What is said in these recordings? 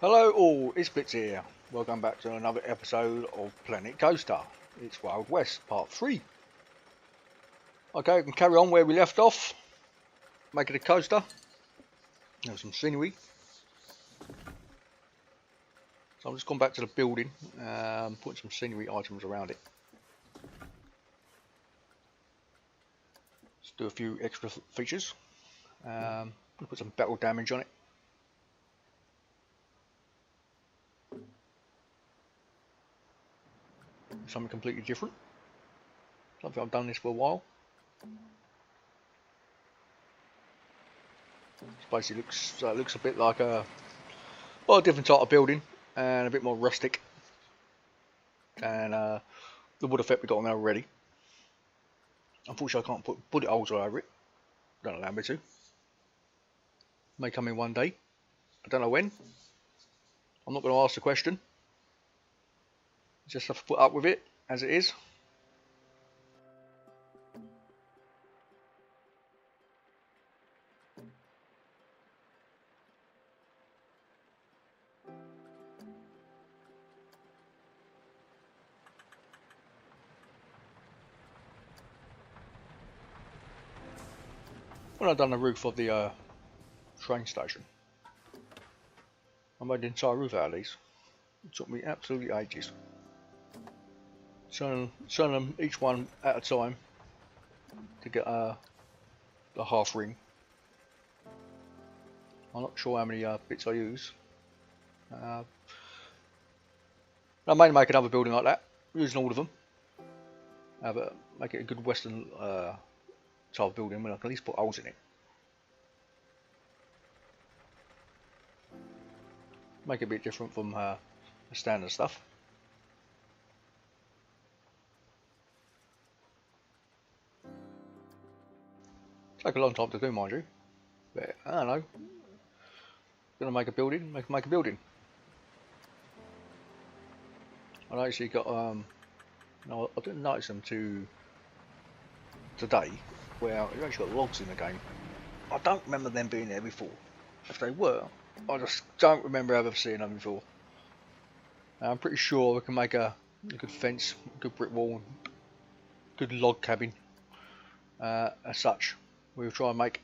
Hello all, it's Blitz here. Welcome back to another episode of Planet Coaster. It's Wild West Part 3. Okay, we can carry on where we left off. Making a coaster. There's some scenery. So I'm just gone back to the building, putting some scenery items around it. Let's do a few extra features. Put some battle damage on it. Something completely different. Something I've done this for a while. It basically looks a bit like a different type of building and a bit more rustic than the wood effect we got on there already. Unfortunately, I can't put bullet holes all over it. Don't allow me to. May come in one day. I don't know when. I'm not going to ask the question. Just have to put up with it as it is. When I've done the roof of the train station, I made the entire roof out of these. It took me absolutely ages. Turn them each one at a time to get the half ring. I'm not sure how many bits I use. I may make another building like that, using all of them. Make it a good western type of building when I can at least put holes in it. Make it a bit different from the standard stuff. Take a long time to do, mind you, but I don't know. Gonna make a building, make a building. I actually got no, I didn't notice them today, where you actually got logs in the game. I don't remember them being there before. If they were, I just don't remember ever seeing them before. I'm pretty sure we can make a good fence, a good brick wall, good log cabin as such. We'll try and make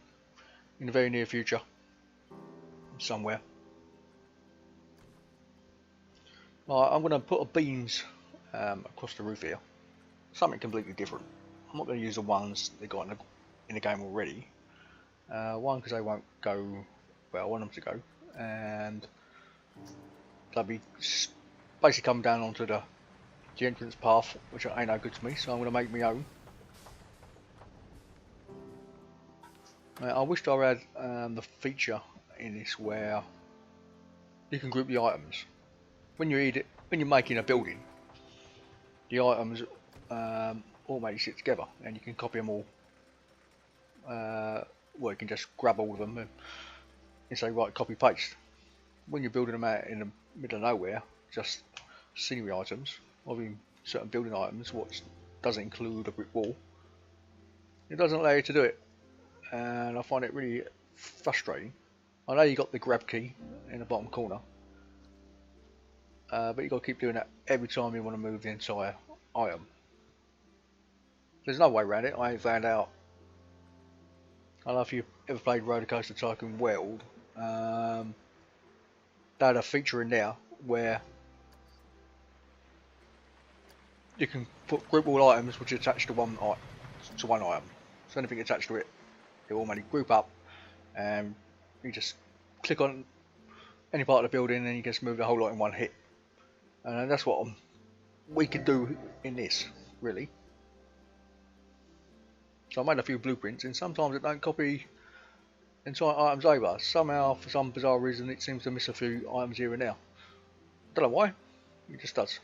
in the very near future somewhere. I'm going to put beams across the roof here. Something completely different. I'm not going to use the ones they got in the game already. One, because they won't go where I want them to go, and they'll be basically come down onto the entrance path, which ain't no good to me. So I'm going to make my own. I wished I had the feature in this where you can group the items. When you're making a building, the items automatically sit together, and you can copy them all. Well, you can just grab all of them and say right, copy paste. When you're building them out in the middle of nowhere, just scenery items, or even certain building items, what doesn't include a brick wall, it doesn't allow you to do it. And I find it really frustrating. I know you got the grab key in the bottom corner, but you got to keep doing that every time you want to move the entire item. There's no way around it. I ain't found out. I don't know if you've ever played Roller Coaster Tycoon World. They had a feature in there where you can put group all items which are attached to one item. So anything attached to it, it will automatically group up, and you just click on any part of the building and you just move the whole lot in one hit. And that's what we can do in this, really. So I made a few blueprints, and sometimes it don't copy entire items over. Somehow, for some bizarre reason, it seems to miss a few items here and there. Don't know why, it just does.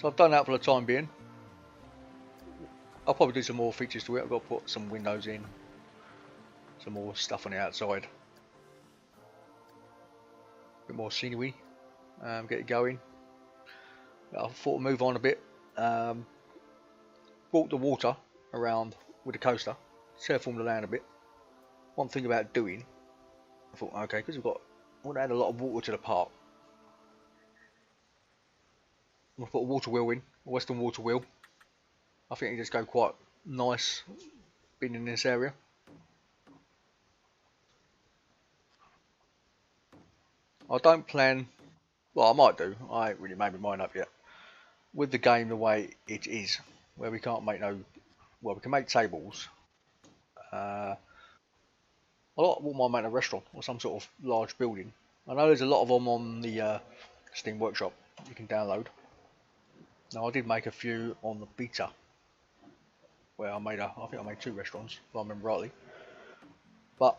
So I've done that for the time being. I'll probably do some more features to it. I've got to put some windows in, some more stuff on the outside, a bit more scenery, get it going. I thought I'd move on a bit. Brought the water around with the coaster, terraform the land a bit. One thing about doing, I thought, okay, because I want to add a lot of water to the park. I'm going to put a water wheel in, a western water wheel. I think it just go quite nice being in this area. I don't plan, well I might do, I ain't really made my mind up yet. With the game the way it is, where we can't make no, well we can make tables. I wouldn't mind making a restaurant or some sort of large building. I know there's a lot of them on the Steam Workshop you can download. Now I did make a few on the beta, where I think I made 2 restaurants, if I remember rightly. But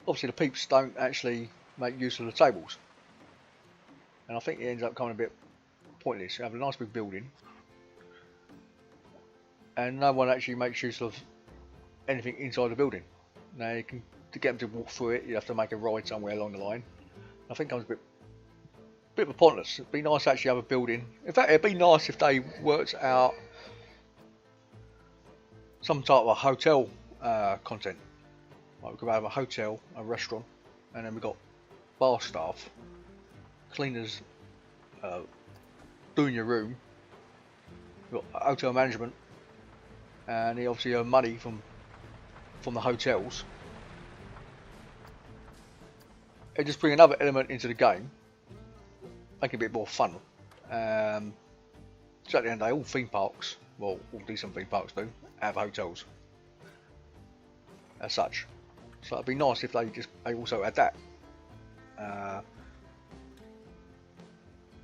obviously the peeps don't actually make use of the tables, and I think it ends up coming a bit pointless. You have a nice big building, and no one actually makes use of anything inside the building. Now to get them to walk through it, you have to make a ride somewhere along the line. I think it comes a bit of a pointless. It'd be nice to actually have a building. In fact, it'd be nice if they worked out some type of hotel content. Like we could have a hotel, a restaurant, and then we've got bar staff, cleaners doing your room. We've got hotel management, and they obviously earn money from the hotels. It just bring another element into the game, make it a bit more fun. So at the end of the day, all theme parks, well, all decent theme parks do, have hotels as such. So it'd be nice if they also had that.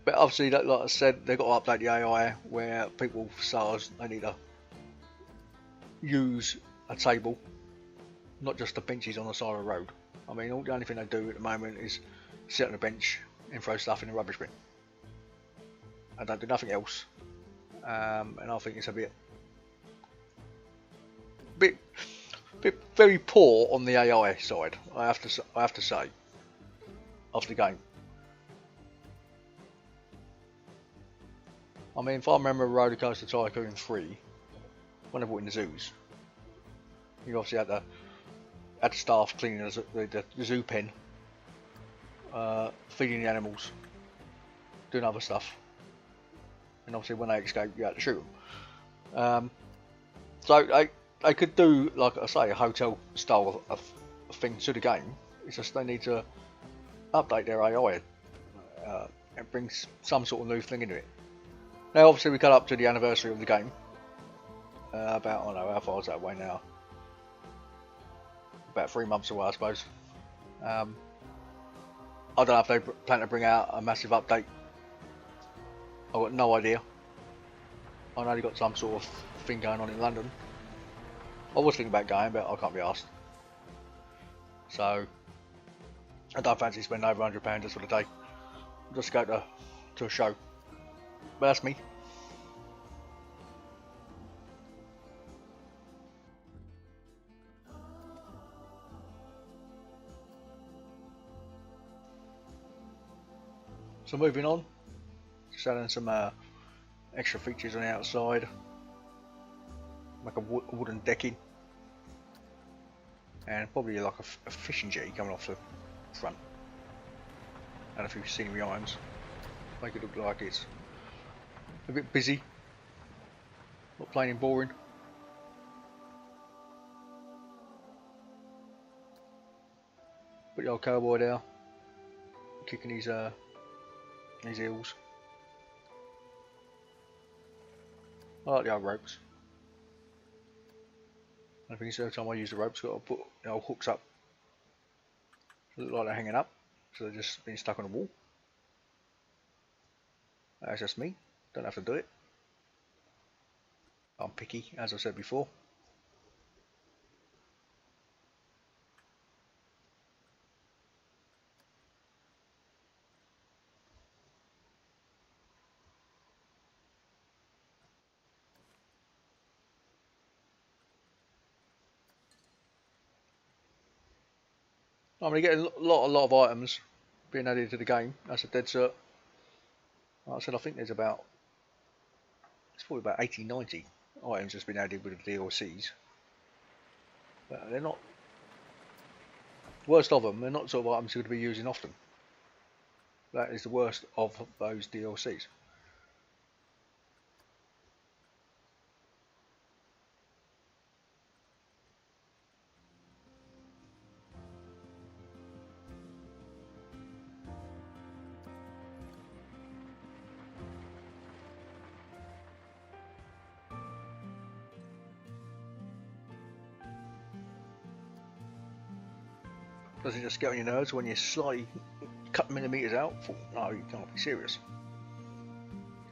But obviously, like I said, they've got to update the AI where people stars they need to use a table, not just the benches on the side of the road. I mean, the only thing they do at the moment is sit on a bench and throw stuff in the rubbish bin. I don't do nothing else, and I think it's a bit very poor on the AI side. I have to say, of the game. I mean, if I remember Roller Coaster Tycoon 3, when they brought in the zoos, you obviously had the staff cleaning the zoo pen, feeding the animals, doing other stuff, and obviously when they escape, you had to shoot them. So they could do, like I say, a hotel style of thing to the game. It's just they need to update their AI and bring some sort of new thing into it. Now, obviously, we got up to the anniversary of the game. About, I don't know, how far is that away now? About 3 months away, I suppose. I don't know if they plan to bring out a massive update. I've got no idea. I know they got some sort of thing going on in London. I was thinking about going, but I can't be asked. So, I don't fancy spending over £100 just for the day. Just go to a show. But that's me. So moving on, just adding some extra features on the outside, like a wooden decking, and probably like a fishing jetty coming off the front, and a few scenery items, make it look like it's a bit busy, not plain and boring. Put the old cowboy there, kicking his heels. I like the old ropes. I think every time I use the ropes, I've got to put the old hooks up. They look like they're hanging up, so they're just being stuck on the wall. That's just me, don't have to do it. I'm picky, as I said before. I'm going to get a lot of items being added to the game. That's a dead cert. Like I said, I think there's about, it's probably about 80, 90 items that's been added with the DLCs. But they're not, worst of them, they're not sort of items you're going to be using often. That is the worst of those DLCs. Does it just get on your nerves when you slightly cut millimeters out? No, you can't be serious.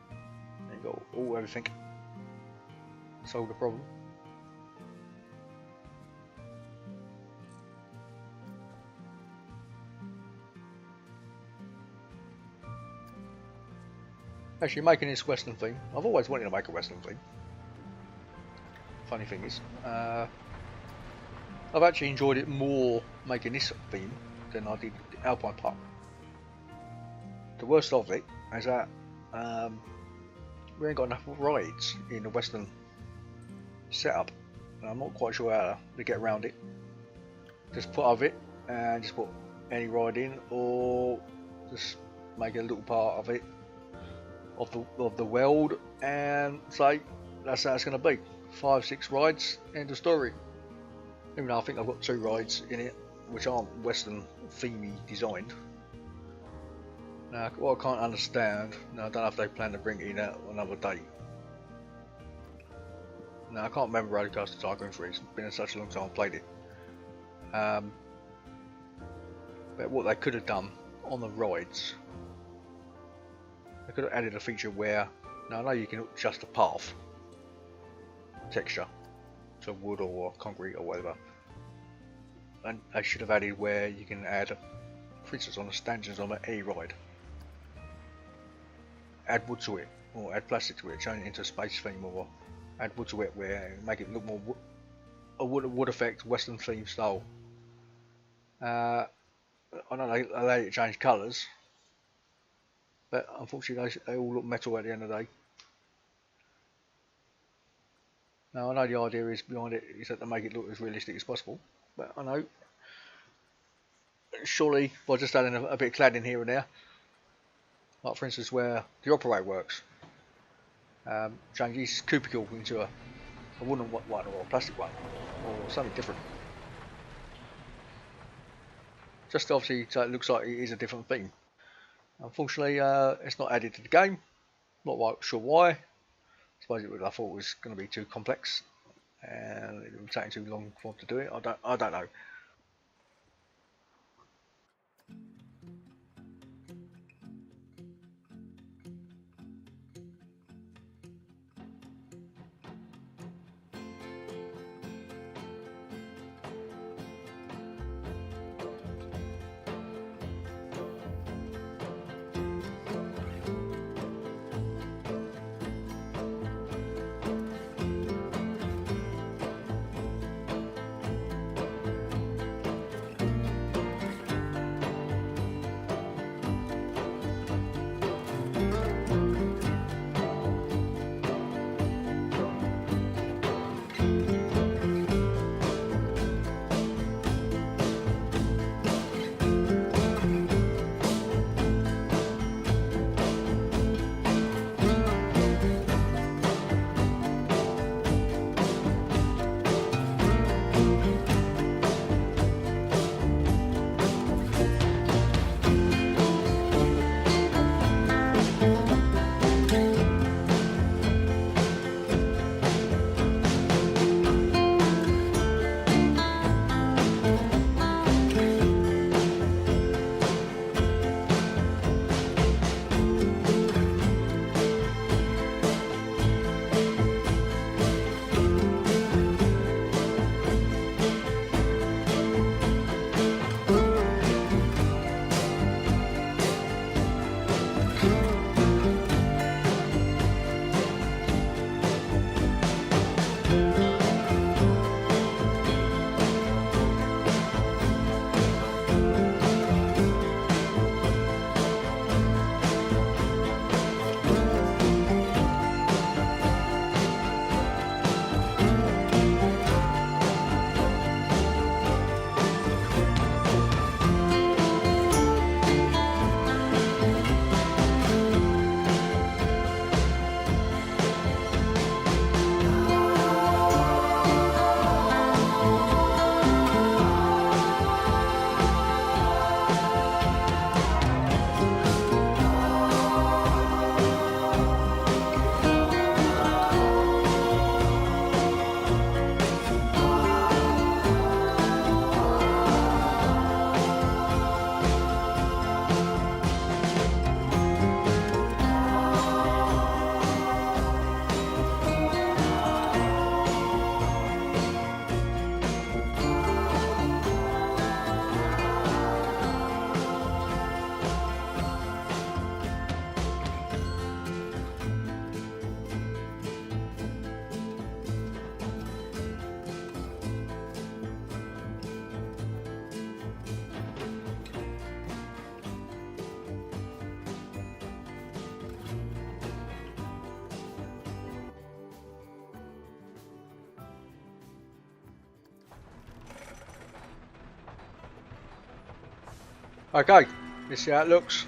There you go, all everything. Solve the problem. Actually, making this Western theme, I've always wanted to make a Western theme. Funny thing is, I've actually enjoyed it more making this theme than I did Alpine Park. The worst of it is that we ain't got enough rides in the Western setup, and I'm not quite sure how to get around it. Just put of it and just put any ride in, or just make a little part of it of the world and say that's how it's going to be. 5, 6 rides, end of story. Even though I think I've got 2 rides in it which aren't Western themey designed. Now what I can't understand, now I don't know if they plan to bring it in out another day. Now I can't remember Roller Coaster Tycoon 3, it's been such a long time I played it. But what they could have done on the rides, they could have added a feature where, now I know you can adjust the path texture to wood or concrete or whatever, and they should have added where you can add, for instance on the stanchions on any ride, add wood to it or add plastic to it, change it into a space theme, or add wood to it where make it look more a wood effect, Western theme style. I know they allow you to change colours, but unfortunately they all look metal at the end of the day. Now I know the idea is behind it is that to make it look as realistic as possible, but I know surely by just adding a bit of cladding here and there, like for instance where the operator works, change his cubicle into a wooden one or a plastic one or something different. Just obviously so it looks like it is a different theme. Unfortunately it's not added to the game, not quite sure why. I suppose I thought it was going to be too complex and it would take too long for them to do it. I don't know. Okay, let's see how it looks.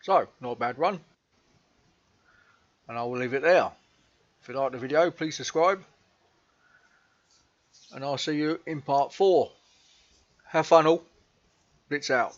So, not a bad run. And I will leave it there. If you like the video, please subscribe. And I'll see you in part 4. Have fun all. Blitz out.